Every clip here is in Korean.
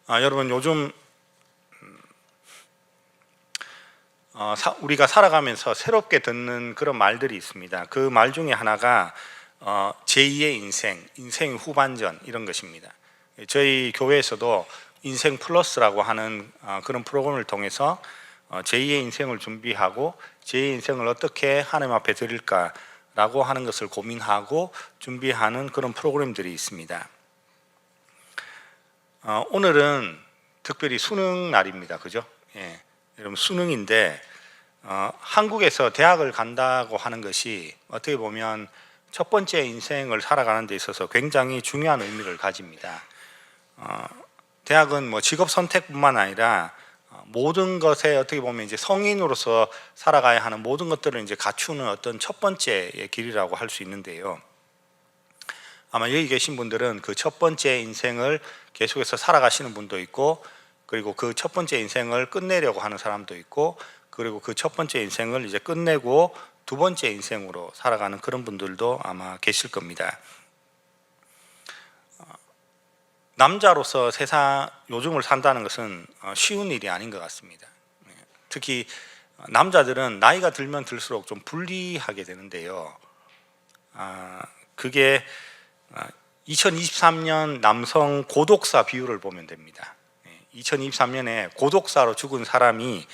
여러분 요즘 우리가 살아가면서 새롭게 듣는 그런 말들이 있습니다. 그 말 중에 하나가 제2의 인생 후반전 이런 것입니다. 저희 교회에서도 인생 플러스라고 하는 그런 프로그램을 통해서 제2의 인생을 준비하고 제2의 인생을 어떻게 하나님 앞에 드릴까라고 하는 것을 고민하고 준비하는 그런 프로그램들이 있습니다. 오늘은 특별히 수능 날입니다. 그죠? 예. 여러분 수능인데 한국에서 대학을 간다고 하는 것이 어떻게 보면 첫 번째 인생을 살아가는 데 있어서 굉장히 중요한 의미를 가집니다. 대학은 뭐 직업 선택뿐만 아니라 모든 것에 어떻게 보면 이제 성인으로서 살아가야 하는 모든 것들을 이제 갖추는 어떤 첫 번째의 길이라고 할 수 있는데요. 아마 여기 계신 분들은 그 첫 번째 인생을 계속해서 살아가시는 분도 있고, 그리고 그 첫 번째 인생을 끝내려고 하는 사람도 있고, 그리고 그 첫 번째 인생을 이제 끝내고 두 번째 인생으로 살아가는 그런 분들도 아마 계실 겁니다. 남자로서 세상 요즘을 산다는 것은 쉬운 일이 아닌 것 같습니다. 특히 남자들은 나이가 들면 들수록 좀 불리하게 되는데요. 그게 2023년 남성 고독사 비율을 보면 됩니다. 2023년에 고독사로 죽은 사람이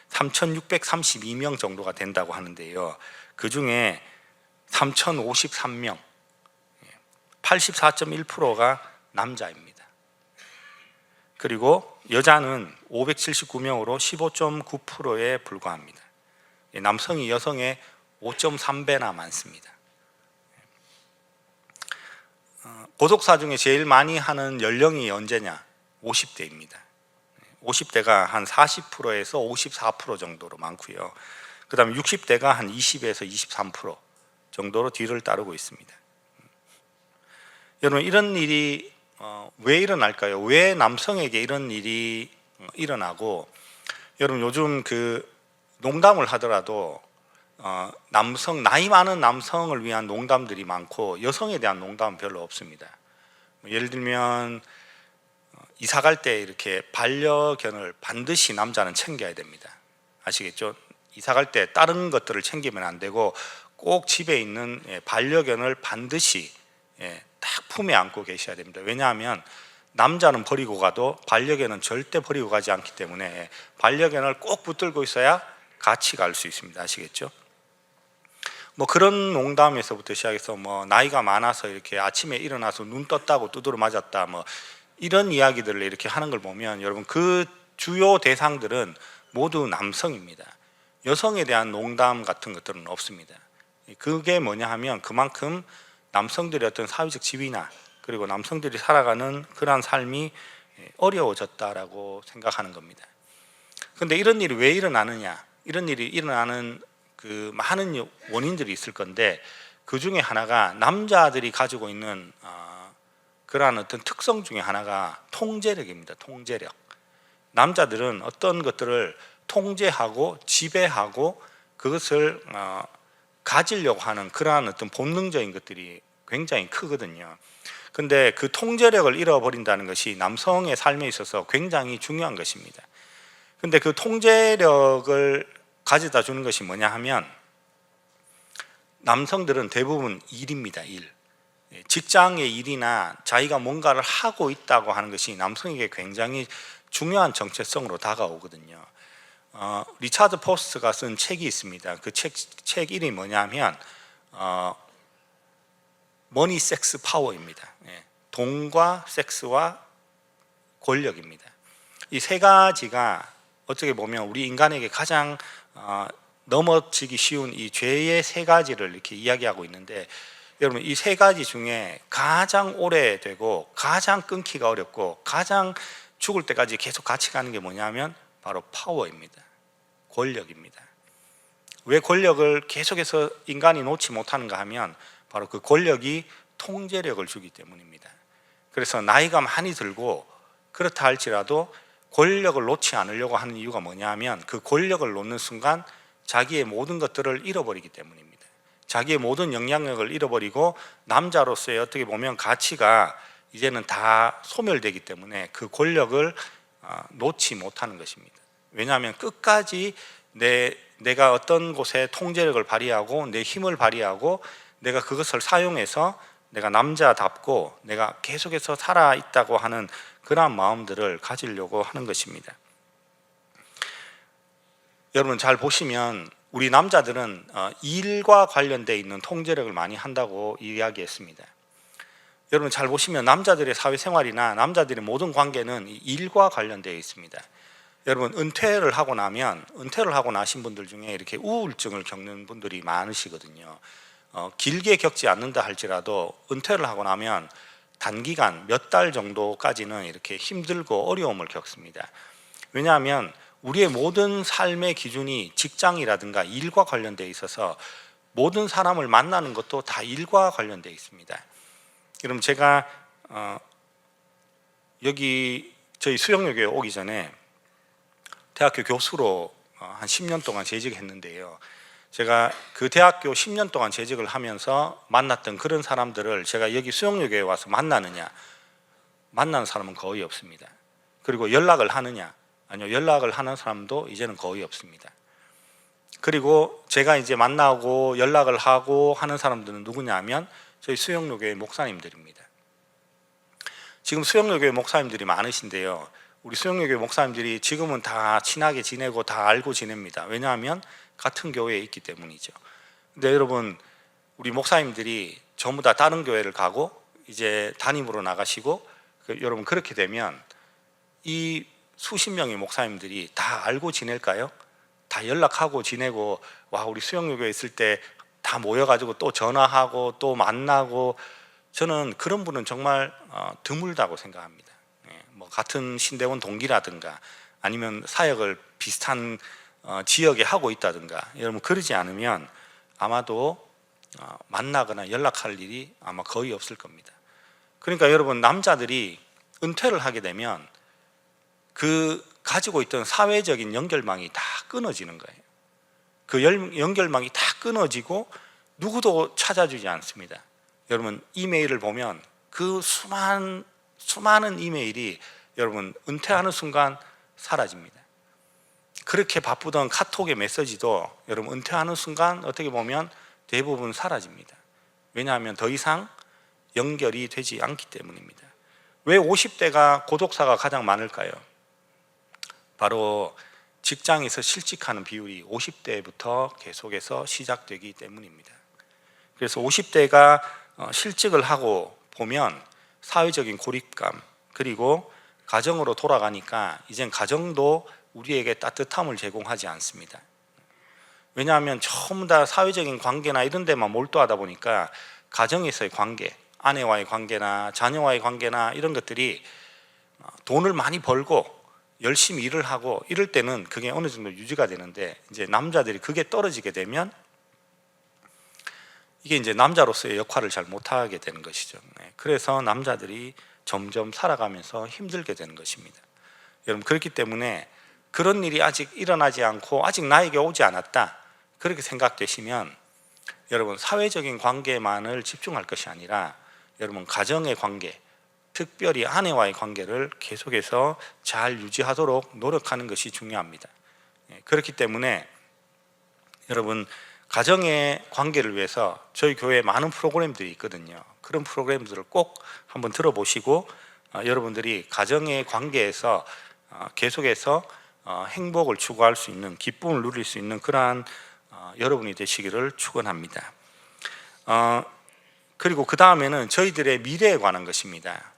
3,632명 정도가 된다고 하는데요. 그 중에 3,053명, 84.1%가 남자입니다. 그리고 여자는 579명으로 15.9%에 불과합니다. 남성이 여성의 5.3배나 많습니다. 고독사 중에 제일 많이 하는 연령이 언제냐? 50대입니다. 50대가 한 40%에서 54% 정도로 많고요. 그 다음에 60대가 한 20에서 23% 정도로 뒤를 따르고 있습니다. 여러분 이런 일이 왜 일어날까요? 왜 남성에게 이런 일이 일어나고, 여러분 요즘 그 농담을 하더라도 남성, 나이 많은 남성을 위한 농담들이 많고 여성에 대한 농담은 별로 없습니다. 예를 들면 이사 갈 때 이렇게 반려견을 반드시 남자는 챙겨야 됩니다. 아시겠죠? 이사 갈 때 다른 것들을 챙기면 안 되고 꼭 집에 있는 반려견을 반드시 딱 품에 안고 계셔야 됩니다. 왜냐하면 남자는 버리고 가도 반려견은 절대 버리고 가지 않기 때문에 반려견을 꼭 붙들고 있어야 같이 갈 수 있습니다. 아시겠죠? 뭐 그런 농담에서부터 시작해서 뭐 나이가 많아서 이렇게 아침에 일어나서 눈 떴다고 두드러 맞았다, 뭐 이런 이야기들을 이렇게 하는 걸 보면 여러분 그 주요 대상들은 모두 남성입니다. 여성에 대한 농담 같은 것들은 없습니다. 그게 뭐냐 하면 그만큼 남성들의 어떤 사회적 지위나 그리고 남성들이 살아가는 그러한 삶이 어려워졌다라고 생각하는 겁니다. 그런데 이런 일이 왜 일어나느냐? 이런 일이 일어나는 그 많은 원인들이 있을 건데 그 중에 하나가 남자들이 가지고 있는 그러한 어떤 특성 중에 하나가 통제력입니다. 통제력. 남자들은 어떤 것들을 통제하고 지배하고 그것을 가지려고 하는 그러한 어떤 본능적인 것들이 굉장히 크거든요. 근데 그 통제력을 잃어버린다는 것이 남성의 삶에 있어서 굉장히 중요한 것입니다. 근데 그 통제력을 가져다 주는 것이 뭐냐 하면 남성들은 대부분 일입니다. 일. 직장의 일이나 자기가 뭔가를 하고 있다고 하는 것이 남성에게 굉장히 중요한 정체성으로 다가오거든요. 리차드 포스트가 쓴 책이 있습니다. 그 책 이름이 뭐냐면 머니, 섹스, 파워입니다. 돈과 섹스와 권력입니다. 이 세 가지가 어떻게 보면 우리 인간에게 가장 넘어지기 쉬운 이 죄의 세 가지를 이렇게 이야기하고 있는데, 여러분 이 세 가지 중에 가장 오래되고 가장 끊기가 어렵고 가장 죽을 때까지 계속 같이 가는 게 뭐냐면 바로 파워입니다. 권력입니다. 왜 권력을 계속해서 인간이 놓지 못하는가 하면 바로 그 권력이 통제력을 주기 때문입니다. 그래서 나이가 많이 들고 그렇다 할지라도 권력을 놓지 않으려고 하는 이유가 뭐냐면 그 권력을 놓는 순간 자기의 모든 것들을 잃어버리기 때문입니다. 자기의 모든 영향력을 잃어버리고 남자로서의 어떻게 보면 가치가 이제는 다 소멸되기 때문에 그 권력을 놓지 못하는 것입니다. 왜냐하면 끝까지 내가 어떤 곳에 통제력을 발휘하고 내 힘을 발휘하고 내가 그것을 사용해서 내가 남자답고 내가 계속해서 살아있다고 하는 그러한 마음들을 가지려고 하는 것입니다. 여러분 잘 보시면 우리 남자들은 일과 관련되어 있는 통제력을 많이 한다고 이야기했습니다. 여러분 잘 보시면 남자들의 사회생활이나 남자들의 모든 관계는 일과 관련되어 있습니다. 여러분 은퇴를 하고 나신 분들 중에 이렇게 우울증을 겪는 분들이 많으시거든요. 길게 겪지 않는다 할지라도 은퇴를 하고 나면 단기간 몇 달 정도까지는 이렇게 힘들고 어려움을 겪습니다. 왜냐하면 우리의 모든 삶의 기준이 직장이라든가 일과 관련되어 있어서 모든 사람을 만나는 것도 다 일과 관련되어 있습니다. 그럼 제가 여기 저희 수영여교에 오기 전에 대학교 교수로 한 10년 동안 재직했는데요. 제가 그 대학교 10년 동안 재직을 하면서 만났던 그런 사람들을 제가 여기 수영여교에 와서 만나는 사람은 거의 없습니다. 그리고 연락을 하느냐? 아니요, 연락을 하는 사람도 이제는 거의 없습니다. 그리고 제가 이제 만나고 연락을 하고 하는 사람들은 누구냐 하면 저희 수영여교의 목사님들입니다. 지금 수영여교의 목사님들이 많으신데요. 우리 수영여교의 목사님들이 지금은 다 친하게 지내고 다 알고 지냅니다. 왜냐하면 같은 교회에 있기 때문이죠. 근데 여러분 우리 목사님들이 전부 다 다른 교회를 가고 이제 담임으로 나가시고 여러분 그렇게 되면 이 수십 명의 목사님들이 다 알고 지낼까요? 다 연락하고 지내고 우리 수영여교에 있을 때 다 모여가지고 또 전화하고 또 만나고 저는 그런 분은 정말 드물다고 생각합니다. 뭐 같은 신대원 동기라든가 아니면 사역을 비슷한 지역에 하고 있다든가 여러분 그러지 않으면 아마도 만나거나 연락할 일이 아마 거의 없을 겁니다. 그러니까 여러분 남자들이 은퇴를 하게 되면 그 가지고 있던 사회적인 연결망이 다 끊어지는 거예요. 그 연결망이 다 끊어지고 누구도 찾아주지 않습니다. 여러분 이메일을 보면 그 수많은 이메일이 여러분 은퇴하는 순간 사라집니다. 그렇게 바쁘던 카톡의 메시지도 여러분 은퇴하는 순간 어떻게 보면 대부분 사라집니다. 왜냐하면 더 이상 연결이 되지 않기 때문입니다. 왜 50대가 고독사가 가장 많을까요? 바로 직장에서 실직하는 비율이 50대부터 계속해서 시작되기 때문입니다. 그래서 50대가 실직을 하고 보면 사회적인 고립감 그리고 가정으로 돌아가니까 이젠 가정도 우리에게 따뜻함을 제공하지 않습니다. 왜냐하면 전부 다 사회적인 관계나 이런 데만 몰두하다 보니까 가정에서의 관계, 아내와의 관계나 자녀와의 관계나 이런 것들이 돈을 많이 벌고 열심히 일을 하고 이럴 때는 그게 어느 정도 유지가 되는데 이제 남자들이 그게 떨어지게 되면 이게 이제 남자로서의 역할을 잘 못하게 되는 것이죠. 그래서 남자들이 점점 살아가면서 힘들게 되는 것입니다. 여러분 그렇기 때문에 그런 일이 아직 일어나지 않고 아직 나에게 오지 않았다 그렇게 생각되시면 여러분 사회적인 관계만을 집중할 것이 아니라 여러분 가정의 관계 특별히 아내와의 관계를 계속해서 잘 유지하도록 노력하는 것이 중요합니다. 그렇기 때문에 여러분 가정의 관계를 위해서 저희 교회에 많은 프로그램들이 있거든요. 그런 프로그램들을 꼭 한번 들어보시고 여러분들이 가정의 관계에서 계속해서 행복을 추구할 수 있는 기쁨을 누릴 수 있는 그러한 여러분이 되시기를 축원합니다. 그리고 그 다음에는 저희들의 미래에 관한 것입니다.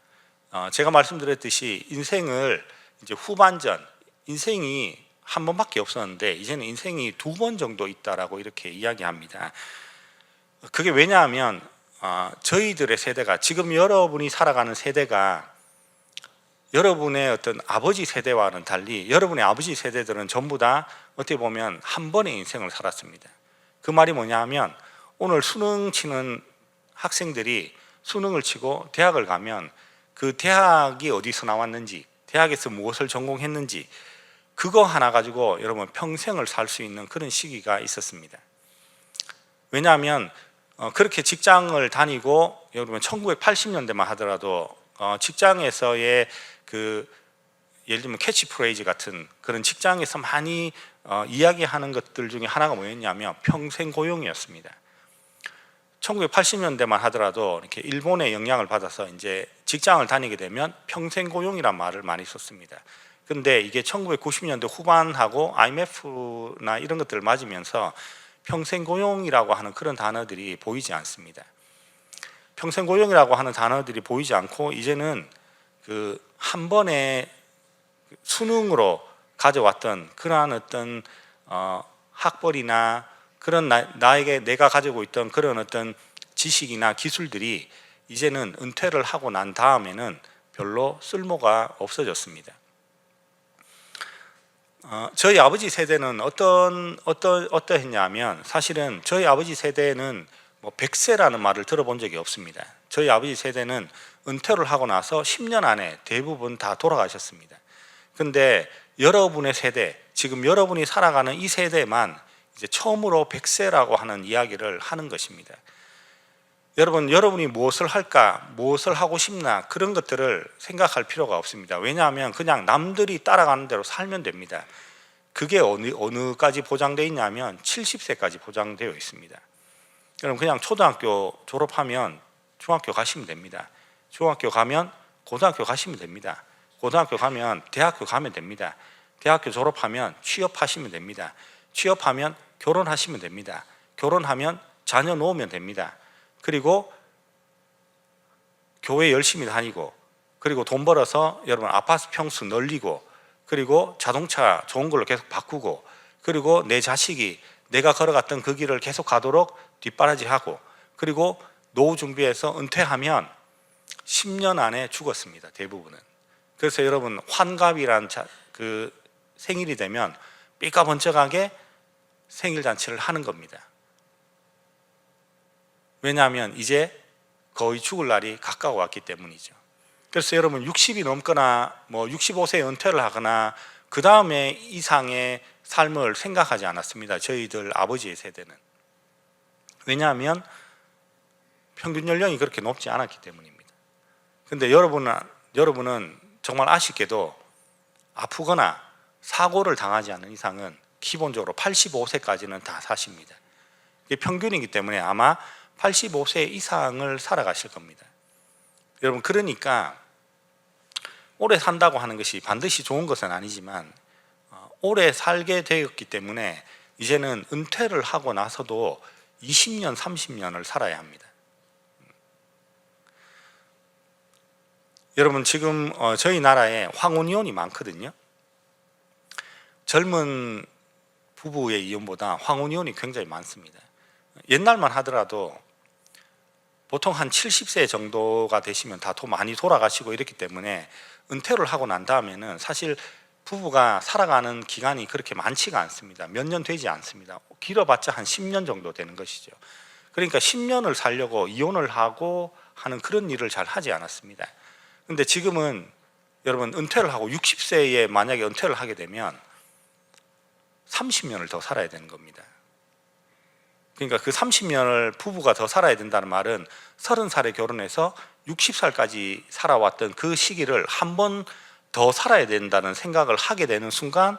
제가 말씀드렸듯이 인생을 이제 후반전 인생이 한 번밖에 없었는데 이제는 인생이 2번 정도 있다라고 이렇게 이야기합니다. 그게 왜냐하면 저희들의 세대가 지금 여러분이 살아가는 세대가 여러분의 어떤 아버지 세대와는 달리 여러분의 아버지 세대들은 전부 다 어떻게 보면 한 번의 인생을 살았습니다. 그 말이 뭐냐 하면 오늘 수능 치는 학생들이 수능을 치고 대학을 가면 그 대학이 어디서 나왔는지 대학에서 무엇을 전공했는지 그거 하나 가지고 여러분 평생을 살 수 있는 그런 시기가 있었습니다. 왜냐하면 그렇게 직장을 다니고 여러분 1980년대만 하더라도 직장에서의 그 예를 들면 캐치프레이즈 같은 그런 직장에서 많이 이야기하는 것들 중에 하나가 뭐였냐면 평생 고용이었습니다. 1980년대만 하더라도 이렇게 일본의 영향을 받아서 이제 직장을 다니게 되면 평생 고용이란 말을 많이 썼습니다. 근데 이게 1990년대 후반하고 IMF나 이런 것들을 맞으면서 평생 고용이라고 하는 그런 단어들이 보이지 않습니다. 평생 고용이라고 하는 단어들이 보이지 않고 이제는 그 한 번에 수능으로 가져왔던 그러한 어떤 학벌이나 그런 나에게 내가 가지고 있던 그런 어떤 지식이나 기술들이 이제는 은퇴를 하고 난 다음에는 별로 쓸모가 없어졌습니다. 저희 아버지 세대는 어떠했냐면 사실은 저희 아버지 세대는 뭐 100세라는 말을 들어본 적이 없습니다. 저희 아버지 세대는 은퇴를 하고 나서 10년 안에 대부분 다 돌아가셨습니다. 근데 여러분의 세대, 지금 여러분이 살아가는 이 세대만 이제 처음으로 100세라고 하는 이야기를 하는 것입니다. 여러분이 무엇을 할까, 무엇을 하고 싶나 그런 것들을 생각할 필요가 없습니다. 왜냐하면 그냥 남들이 따라가는 대로 살면 됩니다. 그게 어느까지 보장되어 있냐면 70세까지 보장되어 있습니다. 여러분 그냥 초등학교 졸업하면 중학교 가시면 됩니다. 중학교 가면 고등학교 가시면 됩니다. 고등학교 가면 대학교 가면 됩니다. 대학교 졸업하면 취업하시면 됩니다. 취업하면 결혼하시면 됩니다. 결혼하면 자녀 놓으면 됩니다. 그리고 교회 열심히 다니고 그리고 돈 벌어서 여러분 아파트 평수 늘리고 그리고 자동차 좋은 걸로 계속 바꾸고 그리고 내 자식이 내가 걸어갔던 그 길을 계속 가도록 뒷바라지하고 그리고 노후 준비해서 은퇴하면 10년 안에 죽었습니다. 대부분은. 그래서 여러분 환갑이란 그 생일이 되면 삐까번쩍하게 생일잔치를 하는 겁니다. 왜냐하면 이제 거의 죽을 날이 가까워 왔기 때문이죠. 그래서 여러분 60이 넘거나 뭐 65세에 은퇴를 하거나 그 다음에 이상의 삶을 생각하지 않았습니다. 저희들 아버지의 세대는. 왜냐하면 평균 연령이 그렇게 높지 않았기 때문입니다. 근데 여러분은 정말 아쉽게도 아프거나 사고를 당하지 않는 이상은 기본적으로 85세까지는 다 사십니다. 이게 평균이기 때문에 아마 85세 이상을 살아가실 겁니다. 여러분 그러니까 오래 산다고 하는 것이 반드시 좋은 것은 아니지만 오래 살게 되었기 때문에 이제는 은퇴를 하고 나서도 20년, 30년을 살아야 합니다. 여러분 지금 저희 나라에 황혼이혼이 많거든요. 젊은 부부의 이혼보다 황혼이혼이 굉장히 많습니다. 옛날만 하더라도 보통 한 70세 정도가 되시면 다 많이 돌아가시고 이렇기 때문에 은퇴를 하고 난 다음에는 사실 부부가 살아가는 기간이 그렇게 많지가 않습니다. 몇 년 되지 않습니다. 길어봤자 한 10년 정도 되는 것이죠. 그러니까 10년을 살려고 이혼을 하고 하는 그런 일을 잘 하지 않았습니다. 근데 지금은 여러분 은퇴를 하고 60세에 만약에 은퇴를 하게 되면 30년을 더 살아야 되는 겁니다. 그러니까 그 30년을 부부가 더 살아야 된다는 말은 30살에 결혼해서 60살까지 살아왔던 그 시기를 한 번 더 살아야 된다는 생각을 하게 되는 순간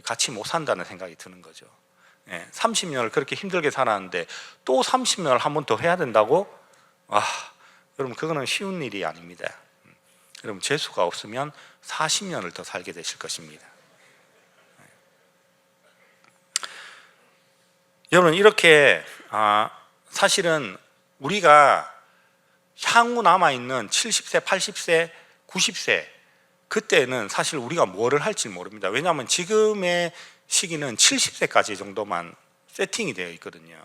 같이 못 산다는 생각이 드는 거죠. 30년을 그렇게 힘들게 살았는데 또 30년을 한 번 더 해야 된다고? 여러분 그거는 쉬운 일이 아닙니다. 여러분 재수가 없으면 40년을 더 살게 되실 것입니다. 여러분 이렇게 사실은 우리가 향후 남아있는 70세, 80세, 90세 그때는 사실 우리가 뭐를 할지 모릅니다. 왜냐하면 지금의 시기는 70세까지 정도만 세팅이 되어 있거든요.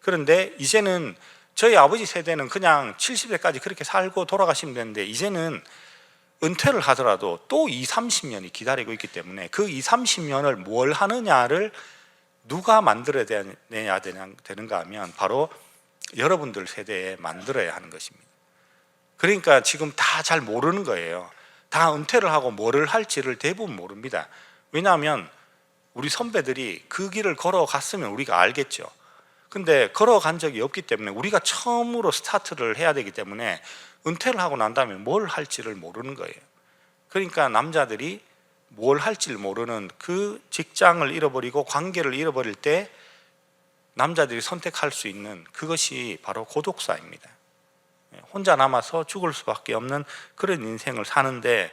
그런데 이제는 저희 아버지 세대는 그냥 70세까지 그렇게 살고 돌아가시면 되는데 이제는 은퇴를 하더라도 또 20, 30년이 기다리고 있기 때문에 그 20, 30년을 뭘 하느냐를 누가 만들어내야 되는가 하면 바로 여러분들 세대에 만들어야 하는 것입니다. 그러니까 지금 다 잘 모르는 거예요. 다 은퇴를 하고 뭐를 할지를 대부분 모릅니다. 왜냐하면 우리 선배들이 그 길을 걸어갔으면 우리가 알겠죠. 근데 걸어간 적이 없기 때문에 우리가 처음으로 스타트를 해야 되기 때문에 은퇴를 하고 난 다음에 뭘 할지를 모르는 거예요. 그러니까 남자들이 뭘 할지를 모르는 그 직장을 잃어버리고 관계를 잃어버릴 때 남자들이 선택할 수 있는 그것이 바로 고독사입니다. 혼자 남아서 죽을 수밖에 없는 그런 인생을 사는데,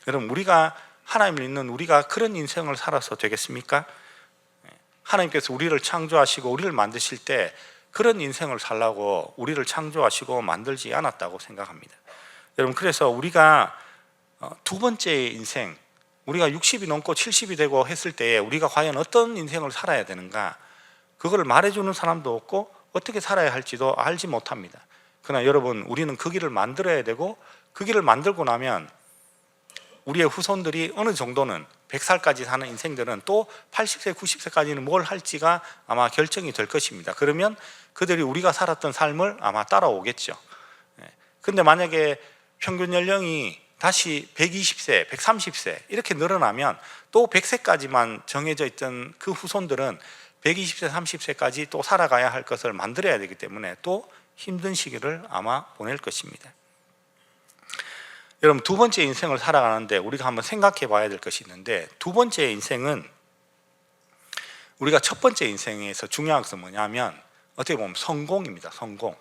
여러분, 우리가 하나님을 믿는 우리가 그런 인생을 살아서 되겠습니까? 하나님께서 우리를 창조하시고 우리를 만드실 때 그런 인생을 살라고 우리를 창조하시고 만들지 않았다고 생각합니다. 여러분, 그래서 우리가 두 번째 인생, 우리가 60이 넘고 70이 되고 했을 때에 우리가 과연 어떤 인생을 살아야 되는가, 그걸 말해주는 사람도 없고 어떻게 살아야 할지도 알지 못합니다. 그러나 여러분, 우리는 그 길을 만들어야 되고, 그 길을 만들고 나면 우리의 후손들이 어느 정도는 100살까지 사는 인생들은 또 80세, 90세까지는 뭘 할지가 아마 결정이 될 것입니다. 그러면 그들이 우리가 살았던 삶을 아마 따라오겠죠. 근데 만약에 평균 연령이 다시 120세, 130세 이렇게 늘어나면 또 100세까지만 정해져 있던 그 후손들은 120세, 30세까지 또 살아가야 할 것을 만들어야 되기 때문에 또 힘든 시기를 아마 보낼 것입니다. 여러분, 두 번째 인생을 살아가는데 우리가 한번 생각해 봐야 될 것이 있는데, 두 번째 인생은 우리가 첫 번째 인생에서 중요한 것은 뭐냐면 어떻게 보면 성공입니다. 성공.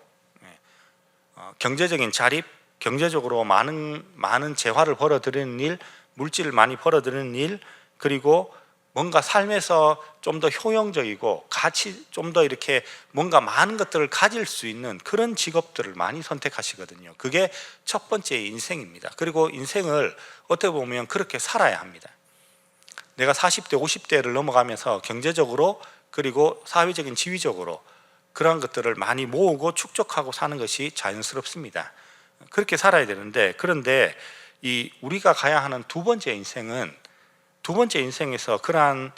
경제적인 자립, 경제적으로 많은 재화를 벌어들이는 일, 물질을 많이 벌어들이는 일, 그리고 뭔가 삶에서 좀 더 효용적이고 가치 좀 더 이렇게 뭔가 많은 것들을 가질 수 있는 그런 직업들을 많이 선택하시거든요. 그게 첫 번째 인생입니다. 그리고 인생을 어떻게 보면 그렇게 살아야 합니다. 내가 40대, 50대를 넘어가면서 경제적으로 그리고 사회적인 지위적으로 그런 것들을 많이 모으고 축적하고 사는 것이 자연스럽습니다. 그렇게 살아야 되는데, 그런데 우리가 가야 하는 두 번째 인생은, 두 번째 인생에서 그러한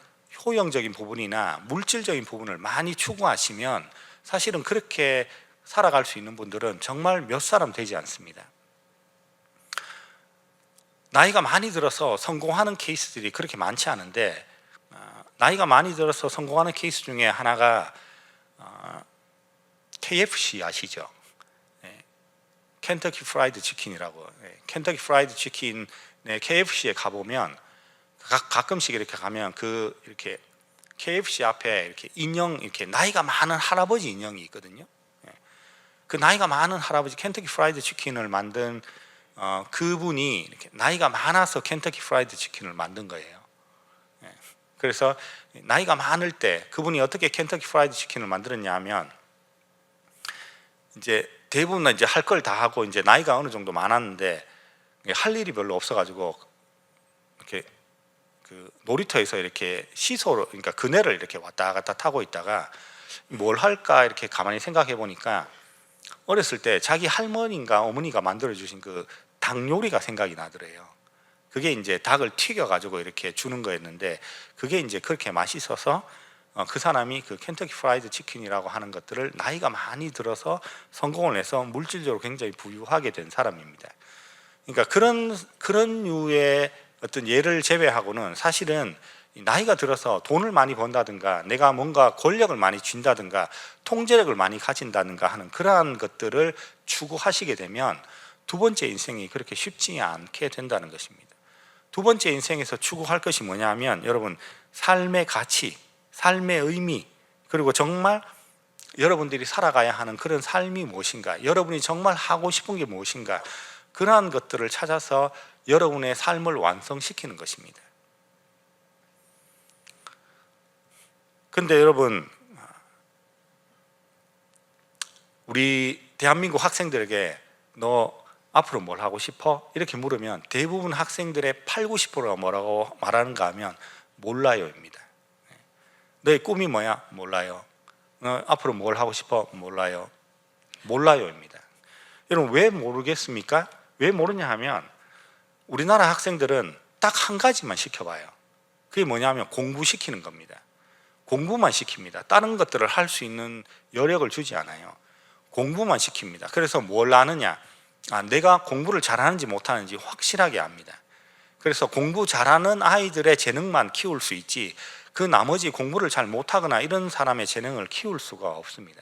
효용적인 부분이나 물질적인 부분을 많이 추구하시면 사실은 그렇게 살아갈 수 있는 분들은 정말 몇 사람 되지 않습니다. 나이가 많이 들어서 성공하는 케이스들이 그렇게 많지 않은데, 나이가 많이 들어서 성공하는 케이스 중에 하나가 KFC 아시죠? 켄터키 프라이드 치킨이라고. 켄터키 프라이드 치킨 KFC에 가보면 가끔씩 이렇게 가면 이렇게 KFC 앞에 이렇게 인형, 이렇게 나이가 많은 할아버지 인형이 있거든요. 그 나이가 많은 할아버지, 켄터키 프라이드 치킨을 만든 그분이 이렇게 나이가 많아서 켄터키 프라이드 치킨을 만든 거예요. 그래서 나이가 많을 때 그분이 어떻게 켄터키 프라이드 치킨을 만들었냐 하면, 이제 대부분 이제 할 걸 다 하고 이제 나이가 어느 정도 많았는데 할 일이 별로 없어가지고 이렇게 그 놀이터에서 이렇게 시소로, 그러니까 그네를 이렇게 왔다 갔다 타고 있다가 뭘 할까 이렇게 가만히 생각해 보니까 어렸을 때 자기 할머니인가 어머니가 만들어 주신 그 닭 요리가 생각이 나더래요. 그게 이제 닭을 튀겨 가지고 이렇게 주는 거였는데, 그게 이제 그렇게 맛있어서 그 사람이 그 켄터키 프라이드 치킨이라고 하는 것들을 나이가 많이 들어서 성공을 해서 물질적으로 굉장히 부유하게 된 사람입니다. 그러니까 그런 류의 어떤 예를 제외하고는 사실은 나이가 들어서 돈을 많이 번다든가 내가 뭔가 권력을 많이 쥔다든가 통제력을 많이 가진다든가 하는 그러한 것들을 추구하시게 되면 두 번째 인생이 그렇게 쉽지 않게 된다는 것입니다. 두 번째 인생에서 추구할 것이 뭐냐면, 여러분, 삶의 가치, 삶의 의미, 그리고 정말 여러분들이 살아가야 하는 그런 삶이 무엇인가, 여러분이 정말 하고 싶은 게 무엇인가, 그러한 것들을 찾아서 여러분의 삶을 완성시키는 것입니다. 근데 여러분, 우리 대한민국 학생들에게 너 앞으로 뭘 하고 싶어? 이렇게 물으면 대부분 학생들의 8, 90%가 뭐라고 말하는가 하면 몰라요입니다. 너의 꿈이 뭐야? 몰라요. 너 앞으로 뭘 하고 싶어? 몰라요. 몰라요입니다. 여러분, 왜 모르겠습니까? 왜 모르냐 하면 우리나라 학생들은 딱 한 가지만 시켜봐요. 그게 뭐냐면 공부시키는 겁니다. 공부만 시킵니다. 다른 것들을 할 수 있는 여력을 주지 않아요. 공부만 시킵니다. 그래서 뭘 아느냐? 내가 공부를 잘하는지 못하는지 확실하게 압니다. 그래서 공부 잘하는 아이들의 재능만 키울 수 있지, 그 나머지 공부를 잘 못하거나 이런 사람의 재능을 키울 수가 없습니다.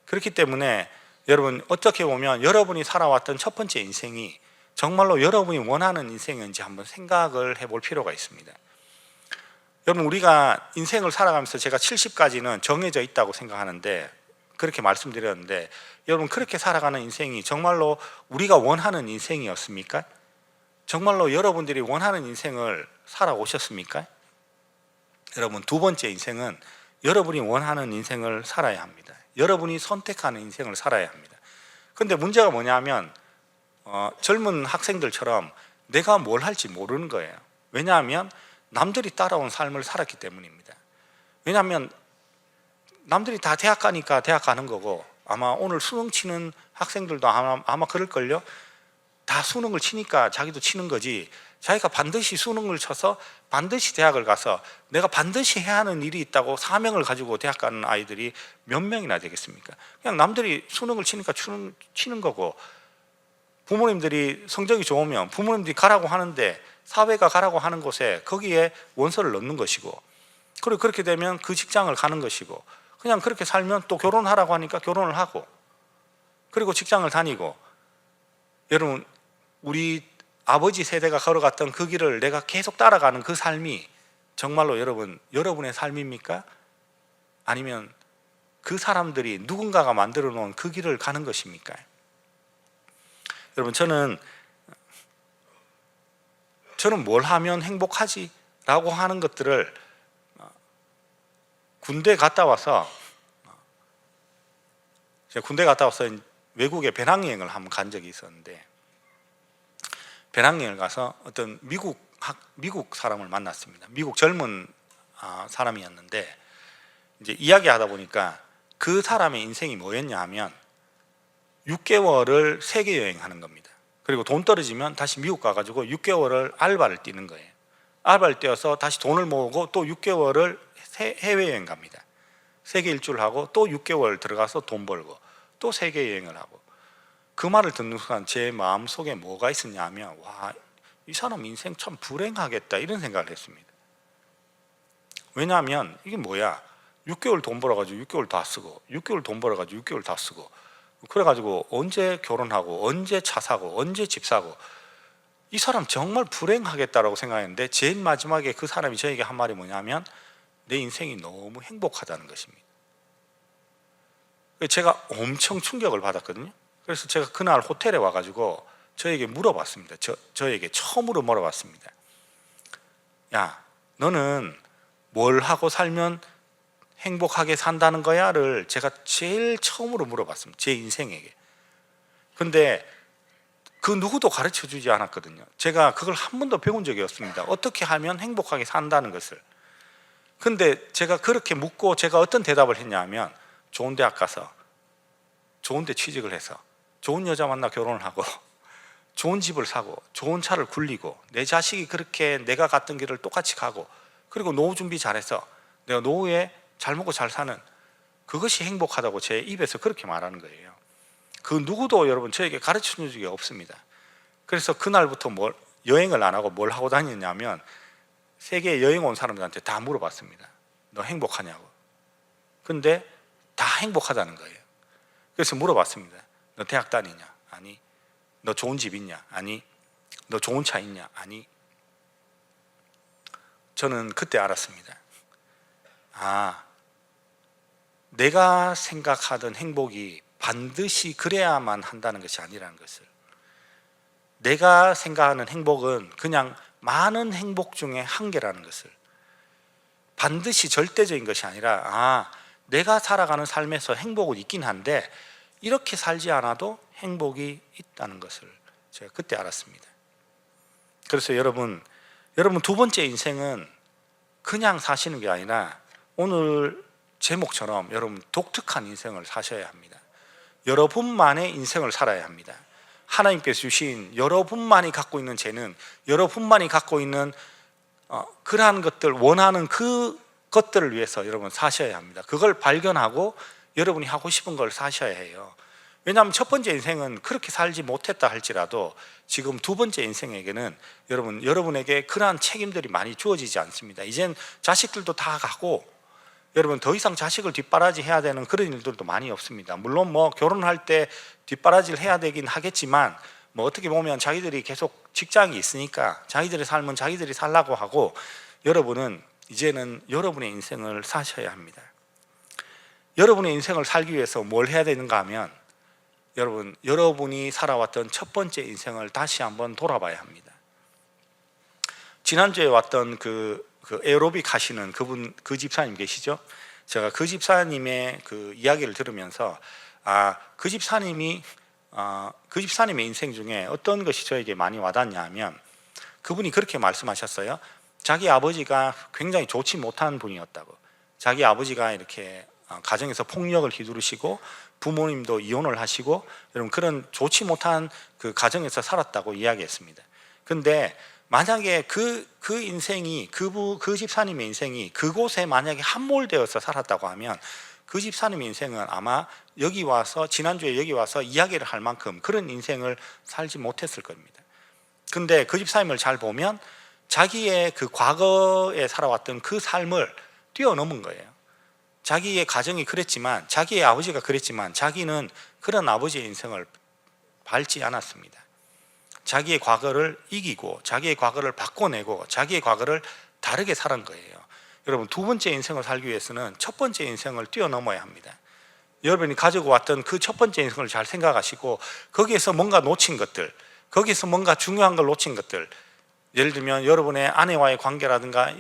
그렇기 때문에 여러분 어떻게 보면 여러분이 살아왔던 첫 번째 인생이 정말로 여러분이 원하는 인생인지 한번 생각을 해볼 필요가 있습니다. 여러분 우리가 인생을 살아가면서 제가 70까지는 정해져 있다고 생각하는데 그렇게 말씀드렸는데 여러분 그렇게 살아가는 인생이 정말로 우리가 원하는 인생이었습니까? 정말로 여러분들이 원하는 인생을 살아오셨습니까? 여러분 두 번째 인생은 여러분이 원하는 인생을 살아야 합니다. 여러분이 선택하는 인생을 살아야 합니다. 그런데 문제가 뭐냐면 젊은 학생들처럼 내가 뭘 할지 모르는 거예요. 왜냐하면 남들이 따라온 삶을 살았기 때문입니다. 왜냐하면 남들이 다 대학 가니까 대학 가는 거고 아마 오늘 수능 치는 학생들도 아마 그럴걸요. 다 수능을 치니까 자기도 치는 거지 자기가 반드시 수능을 쳐서 반드시 대학을 가서 내가 반드시 해야 하는 일이 있다고 사명을 가지고 대학 가는 아이들이 몇 명이나 되겠습니까? 그냥 남들이 수능을 치니까 치는 거고 부모님들이 성적이 좋으면 부모님들이 가라고 하는데 사회가 가라고 하는 곳에 거기에 원서를 넣는 것이고 그리고 그렇게 되면 그 직장을 가는 것이고 그냥 그렇게 살면 또 결혼하라고 하니까 결혼을 하고 그리고 직장을 다니고 여러분 우리 아버지 세대가 걸어갔던 그 길을 내가 계속 따라가는 그 삶이 정말로 여러분의 삶입니까? 아니면 그 사람들이 누군가가 만들어 놓은 그 길을 가는 것입니까? 여러분 저는 뭘 하면 행복하지? 라고 하는 것들을 군대 갔다 와서 제가 군대 갔다 와서 외국에 배낭여행을 한번 간 적이 있었는데 배낭여행을 가서 어떤 미국 사람을 만났습니다. 미국 젊은 사람이었는데 이제 이야기하다 보니까 그 사람의 인생이 뭐였냐 하면 6개월을 세계 여행하는 겁니다. 그리고 돈 떨어지면 다시 미국 가가지고 6개월을 알바를 뛰는 거예요. 알바를 뛰어서 다시 돈을 모으고 또 6개월을 해외여행 갑니다. 세계 일주를 하고 또 6개월 들어가서 돈 벌고 또 세계 여행을 하고 그 말을 듣는 순간 제 마음속에 뭐가 있었냐 하면 와, 이 사람 인생 참 불행하겠다 이런 생각을 했습니다. 왜냐하면 이게 뭐야 6개월 돈 벌어가지고 6개월 다 쓰고 6개월 돈 벌어가지고 6개월 다 쓰고 그래가지고 언제 결혼하고 언제 차 사고 언제 집 사고 이 사람 정말 불행하겠다라고 생각했는데 제일 마지막에 그 사람이 저에게 한 말이 뭐냐면 내 인생이 너무 행복하다는 것입니다. 제가 엄청 충격을 받았거든요. 그래서 제가 그날 호텔에 와가지고 저에게 물어봤습니다. 저에게 처음으로 물어봤습니다. 야, 너는 뭘 하고 살면 행복하게 산다는 거야?를 제가 제일 처음으로 물어봤습니다. 제 인생에게. 근데 그 누구도 가르쳐 주지 않았거든요. 제가 그걸 한 번도 배운 적이 없습니다. 어떻게 하면 행복하게 산다는 것을. 근데 제가 그렇게 묻고 제가 어떤 대답을 했냐 하면 좋은 대학 가서 좋은 데 취직을 해서 좋은 여자 만나 결혼을 하고 좋은 집을 사고 좋은 차를 굴리고 내 자식이 그렇게 내가 갔던 길을 똑같이 가고 그리고 노후 준비 잘해서 내가 노후에 잘 먹고 잘 사는 그것이 행복하다고 제 입에서 그렇게 말하는 거예요. 그 누구도 여러분 저에게 가르쳐 준 적이 없습니다. 그래서 그날부터 여행을 안 하고 뭘 하고 다녔냐면 세계 여행 온 사람들한테 다 물어봤습니다. 너 행복하냐고. 근데 다 행복하다는 거예요. 그래서 물어봤습니다. 너 대학 다니냐? 아니. 너 좋은 집 있냐? 아니. 너 좋은 차 있냐? 아니. 저는 그때 알았습니다. 내가 생각하던 행복이 반드시 그래야만 한다는 것이 아니라는 것을. 내가 생각하는 행복은 그냥 많은 행복 중에 한 개라는 것을. 반드시 절대적인 것이 아니라 내가 살아가는 삶에서 행복은 있긴 한데 이렇게 살지 않아도 행복이 있다는 것을 제가 그때 알았습니다. 그래서 여러분 두 번째 인생은 그냥 사시는 게 아니라 오늘 제목처럼 여러분 독특한 인생을 사셔야 합니다. 여러분만의 인생을 살아야 합니다. 하나님께서 주신 여러분만이 갖고 있는 재능, 여러분만이 갖고 있는 그러한 것들, 원하는 그 것들을 위해서 여러분 사셔야 합니다. 그걸 발견하고 여러분이 하고 싶은 걸 사셔야 해요. 왜냐하면 첫 번째 인생은 그렇게 살지 못했다 할지라도 지금 두 번째 인생에게는 여러분에게 그러한 책임들이 많이 주어지지 않습니다. 이젠 자식들도 다 가고 여러분 더 이상 자식을 뒷바라지 해야 되는 그런 일들도 많이 없습니다. 물론 뭐 결혼할 때 뒷바라지를 해야 되긴 하겠지만 뭐 어떻게 보면 자기들이 계속 직장이 있으니까 자기들의 삶은 자기들이 살라고 하고, 여러분은 이제는 여러분의 인생을 사셔야 합니다. 여러분의 인생을 살기 위해서 뭘 해야 되는가 하면 여러분이 살아왔던 첫 번째 인생을 다시 한번 돌아봐야 합니다. 지난주에 왔던 그 에어로빅 하시는 그 집사님 계시죠? 제가 그 집사님의 그 이야기를 들으면서 그 집사님의 인생 중에 어떤 것이 저에게 많이 와닿냐 하면, 그분이 그렇게 말씀하셨어요. 자기 아버지가 굉장히 좋지 못한 분이었다고. 자기 아버지가 이렇게 가정에서 폭력을 휘두르시고 부모님도 이혼을 하시고 여러분 그런 좋지 못한 그 가정에서 살았다고 이야기했습니다. 근데 만약에 그 인생이 그 집사님의 인생이 그곳에 만약에 함몰되어서 살았다고 하면 그 집사님의 인생은 아마 여기 와서 지난주에 여기 와서 이야기를 할 만큼 그런 인생을 살지 못했을 겁니다. 근데 그 집사님을 잘 보면 자기의 그 과거에 살아왔던 그 삶을 뛰어넘은 거예요. 자기의 가정이 그랬지만, 자기의 아버지가 그랬지만 자기는 그런 아버지의 인생을 밟지 않았습니다. 자기의 과거를 이기고 자기의 과거를 바꿔내고 자기의 과거를 다르게 살은 거예요. 여러분 두 번째 인생을 살기 위해서는 첫 번째 인생을 뛰어넘어야 합니다. 여러분이 가지고 왔던 그 첫 번째 인생을 잘 생각하시고 거기에서 뭔가 놓친 것들, 거기에서 뭔가 중요한 걸 놓친 것들, 예를 들면 여러분의 아내와의 관계라든가,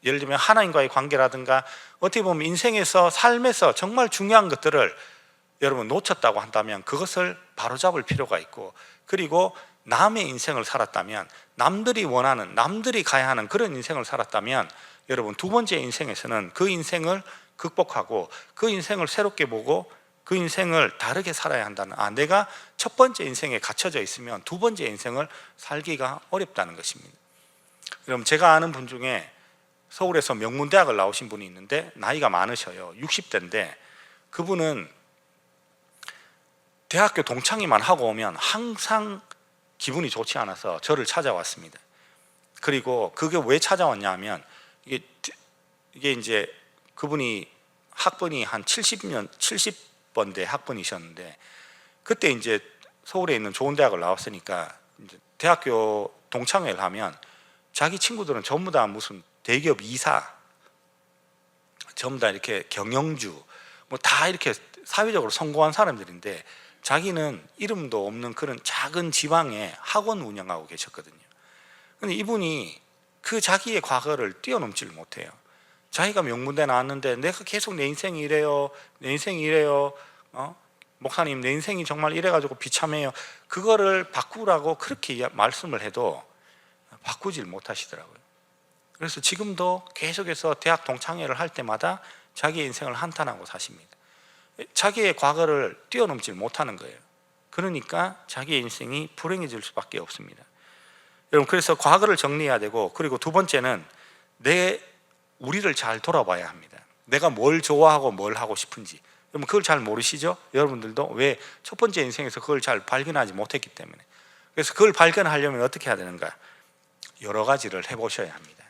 예를 들면 하나님과의 관계라든가, 어떻게 보면 인생에서 삶에서 정말 중요한 것들을 여러분 놓쳤다고 한다면 그것을 바로잡을 필요가 있고, 그리고 남의 인생을 살았다면, 남들이 원하는, 남들이 가야 하는 그런 인생을 살았다면 여러분 두 번째 인생에서는 그 인생을 극복하고 그 인생을 새롭게 보고 그 인생을 다르게 살아야 한다는, 내가 첫 번째 인생에 갇혀져 있으면 두 번째 인생을 살기가 어렵다는 것입니다. 여러분 제가 아는 분 중에 서울에서 명문대학을 나오신 분이 있는데 나이가 많으셔요. 60대인데 그분은 대학교 동창회만 하고 오면 항상 기분이 좋지 않아서 저를 찾아왔습니다. 그리고 그게 왜 찾아왔냐 하면 이게 이제 그분이 학번이 한 70번대 학번이셨는데, 그때 이제 서울에 있는 좋은 대학을 나왔으니까 이제 대학교 동창회를 하면 자기 친구들은 전부 다 무슨 대기업 이사, 전부 다 이렇게 경영주, 뭐 다 이렇게 사회적으로 성공한 사람들인데 자기는 이름도 없는 그런 작은 지방에 학원 운영하고 계셨거든요. 근데 이분이 그 자기의 과거를 뛰어넘지를 못해요. 자기가 명문대 나왔는데 내가 계속 내 인생이 이래요, 내 인생이 이래요, 목사님 내 인생이 정말 이래가지고 비참해요, 그거를 바꾸라고 그렇게 말씀을 해도 바꾸질 못하시더라고요. 그래서 지금도 계속해서 대학 동창회를 할 때마다 자기의 인생을 한탄하고 사십니다. 자기의 과거를 뛰어넘지 못하는 거예요. 그러니까 자기의 인생이 불행해질 수밖에 없습니다. 여러분 그래서 과거를 정리해야 되고, 그리고 두 번째는 우리를 잘 돌아봐야 합니다. 내가 뭘 좋아하고 뭘 하고 싶은지. 여러분 그걸 잘 모르시죠? 여러분들도 왜 첫 번째 인생에서 그걸 잘 발견하지 못했기 때문에. 그래서 그걸 발견하려면 어떻게 해야 되는가? 여러 가지를 해보셔야 합니다.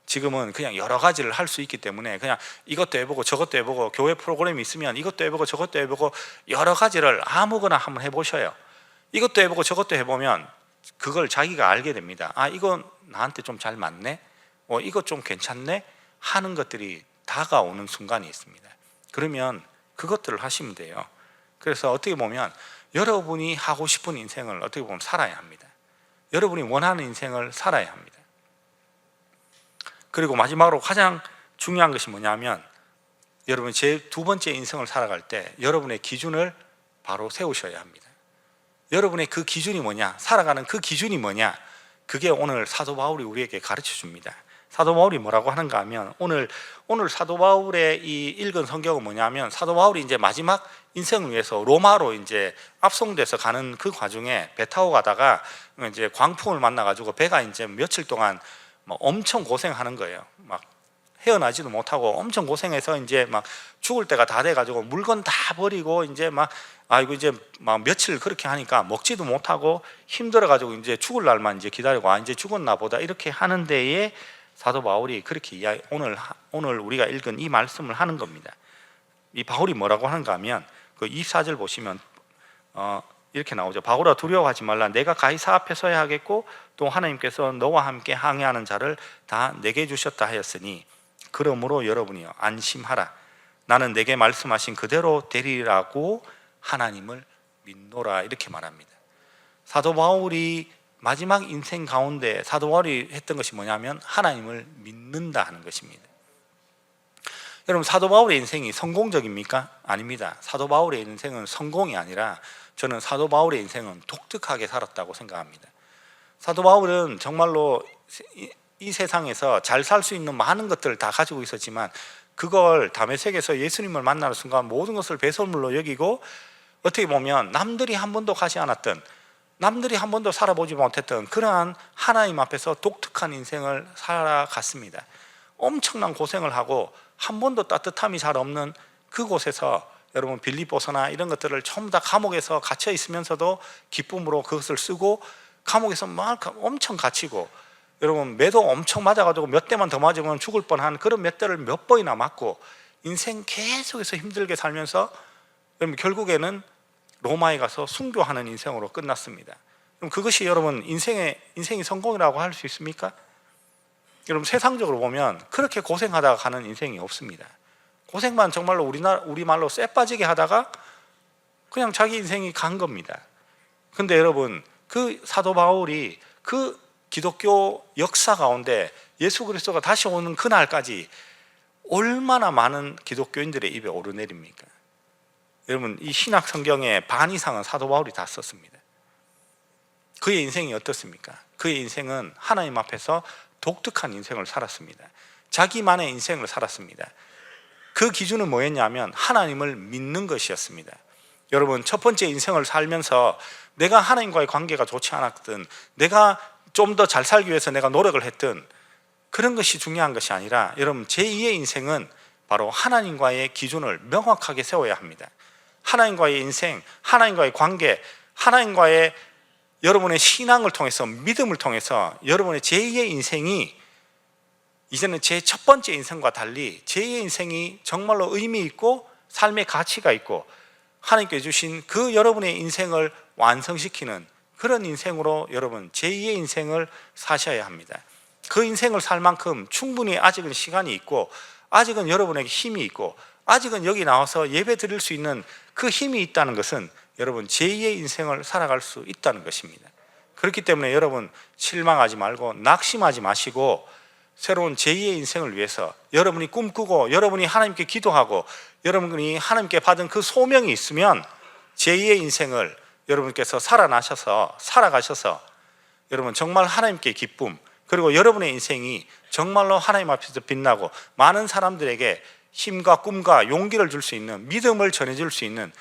지금은 그냥 여러 가지를 할 수 있기 때문에 그냥 이것도 해보고 저것도 해보고, 교회 프로그램이 있으면 이것도 해보고 저것도 해보고 여러 가지를 아무거나 한번 해보셔요. 이것도 해보고 저것도 해보면 그걸 자기가 알게 됩니다. 이건 나한테 좀 잘 맞네, 이거 좀 괜찮네 하는 것들이 다가오는 순간이 있습니다. 그러면 그것들을 하시면 돼요. 그래서 어떻게 보면 여러분이 하고 싶은 인생을 어떻게 보면 살아야 합니다. 여러분이 원하는 인생을 살아야 합니다. 그리고 마지막으로 가장 중요한 것이 뭐냐면, 여러분 제 두 번째 인생을 살아갈 때 여러분의 기준을 바로 세우셔야 합니다. 여러분의 그 기준이 뭐냐, 살아가는 그 기준이 뭐냐, 그게 오늘 사도 바울이 우리에게 가르쳐 줍니다. 사도 바울이 뭐라고 하는가 하면, 오늘 사도 바울의 이 읽은 성경은 뭐냐면, 사도 바울이 이제 마지막 인생을 위해서 로마로 이제 압송돼서 가는 그 과정에 배 타고 가다가 이제 광풍을 만나가지고 배가 이제 며칠 동안 뭐 엄청 고생하는 거예요. 막 헤어나지도 못하고 엄청 고생해서 이제 막 죽을 때가 다 돼가지고 물건 다 버리고 이제 막 이제 막 며칠 그렇게 하니까 먹지도 못하고 힘들어가지고 이제 죽을 날만 이제 기다리고 이제 죽었나 보다 이렇게 하는 데에 사도 바울이 그렇게 오늘 우리가 읽은 이 말씀을 하는 겁니다. 이 바울이 뭐라고 하는가 하면 그 24절 보시면 이렇게 나오죠. 바울아, 두려워하지 말라. 내가 가이사 앞에 서야 하겠고 또 하나님께서 너와 함께 항해하는 자를 다 내게 주셨다 하였으니 그러므로 여러분이여 안심하라. 나는 내게 말씀하신 그대로 되리라고 하나님을 믿노라. 이렇게 말합니다. 사도 바울이 마지막 인생 가운데 사도 바울이 했던 것이 뭐냐면 하나님을 믿는다 하는 것입니다. 여러분, 사도 바울의 인생이 성공적입니까? 아닙니다. 사도 바울의 인생은 성공이 아니라 저는 사도 바울의 인생은 독특하게 살았다고 생각합니다. 사도 바울은 정말로 이 세상에서 잘 살 수 있는 많은 것들을 다 가지고 있었지만 그걸 다메섹에서 예수님을 만나는 순간 모든 것을 배설물로 여기고 어떻게 보면 남들이 한 번도 가지 않았던, 남들이 한 번도 살아보지 못했던 그러한 하나님 앞에서 독특한 인생을 살아갔습니다. 엄청난 고생을 하고 한 번도 따뜻함이 잘 없는 그곳에서 여러분 빌립보서나 이런 것들을 전부 다 감옥에서 갇혀 있으면서도 기쁨으로 그것을 쓰고 감옥에서 막 엄청 갇히고 여러분 매도 엄청 맞아가지고 몇 대만 더 맞으면 죽을 뻔한 그런 몇 대를 몇 번이나 맞고 인생 계속해서 힘들게 살면서 여러분 결국에는 로마에 가서 순교하는 인생으로 끝났습니다. 그럼 그것이 여러분 인생이 성공이라고 할 수 있습니까? 여러분 세상적으로 보면 그렇게 고생하다가 가는 인생이 없습니다. 고생만 정말로 우리 말로 쇠 빠지게 하다가 그냥 자기 인생이 간 겁니다. 근데 여러분 그 사도 바울이 그 기독교 역사 가운데 예수 그리스도가 다시 오는 그날까지 얼마나 많은 기독교인들의 입에 오르내립니까? 여러분 이 신약 성경의 반 이상은 사도 바울이 다 썼습니다. 그의 인생이 어떻습니까? 그의 인생은 하나님 앞에서 독특한 인생을 살았습니다. 자기만의 인생을 살았습니다. 그 기준은 뭐였냐면 하나님을 믿는 것이었습니다. 여러분 첫 번째 인생을 살면서 내가 하나님과의 관계가 좋지 않았든 내가 좀 더 잘 살기 위해서 내가 노력을 했든 그런 것이 중요한 것이 아니라 여러분 제2의 인생은 바로 하나님과의 기준을 명확하게 세워야 합니다. 하나님과의 인생, 하나님과의 관계, 하나님과의 여러분의 신앙을 통해서 믿음을 통해서 여러분의 제2의 인생이 이제는 제 첫 번째 인생과 달리 제2의 인생이 정말로 의미 있고 삶의 가치가 있고 하나님께 주신 그 여러분의 인생을 완성시키는 그런 인생으로 여러분 제2의 인생을 사셔야 합니다. 그 인생을 살 만큼 충분히 아직은 시간이 있고 아직은 여러분에게 힘이 있고 아직은 여기 나와서 예배 드릴 수 있는 그 힘이 있다는 것은 여러분 제2의 인생을 살아갈 수 있다는 것입니다. 그렇기 때문에 여러분 실망하지 말고 낙심하지 마시고 새로운 제2의 인생을 위해서 여러분이 꿈꾸고 여러분이 하나님께 기도하고 여러분이 하나님께 받은 그 소명이 있으면 제2의 인생을 여러분께서 살아가셔서 여러분 정말 하나님께 기쁨 그리고 여러분의 인생이 정말로 하나님 앞에서 빛나고 많은 사람들에게 힘과 꿈과 용기를 줄 수 있는 믿음을 전해줄 수 있는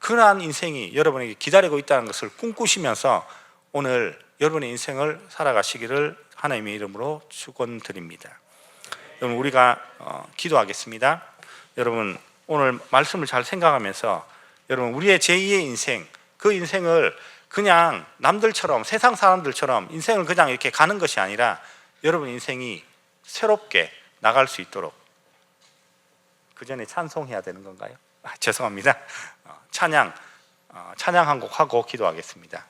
그러한 인생이 여러분에게 기다리고 있다는 것을 꿈꾸시면서 오늘 여러분의 인생을 살아가시기를 하나님의 이름으로 축원드립니다. 여러분 우리가 기도하겠습니다. 여러분 오늘 말씀을 잘 생각하면서 여러분 우리의 제2의 인생 그 인생을 그냥 남들처럼 세상 사람들처럼 인생을 그냥 이렇게 가는 것이 아니라 여러분 인생이 새롭게 나갈 수 있도록 그 전에 찬송해야 되는 건가요? 죄송합니다. 찬양 한 곡 하고 기도하겠습니다.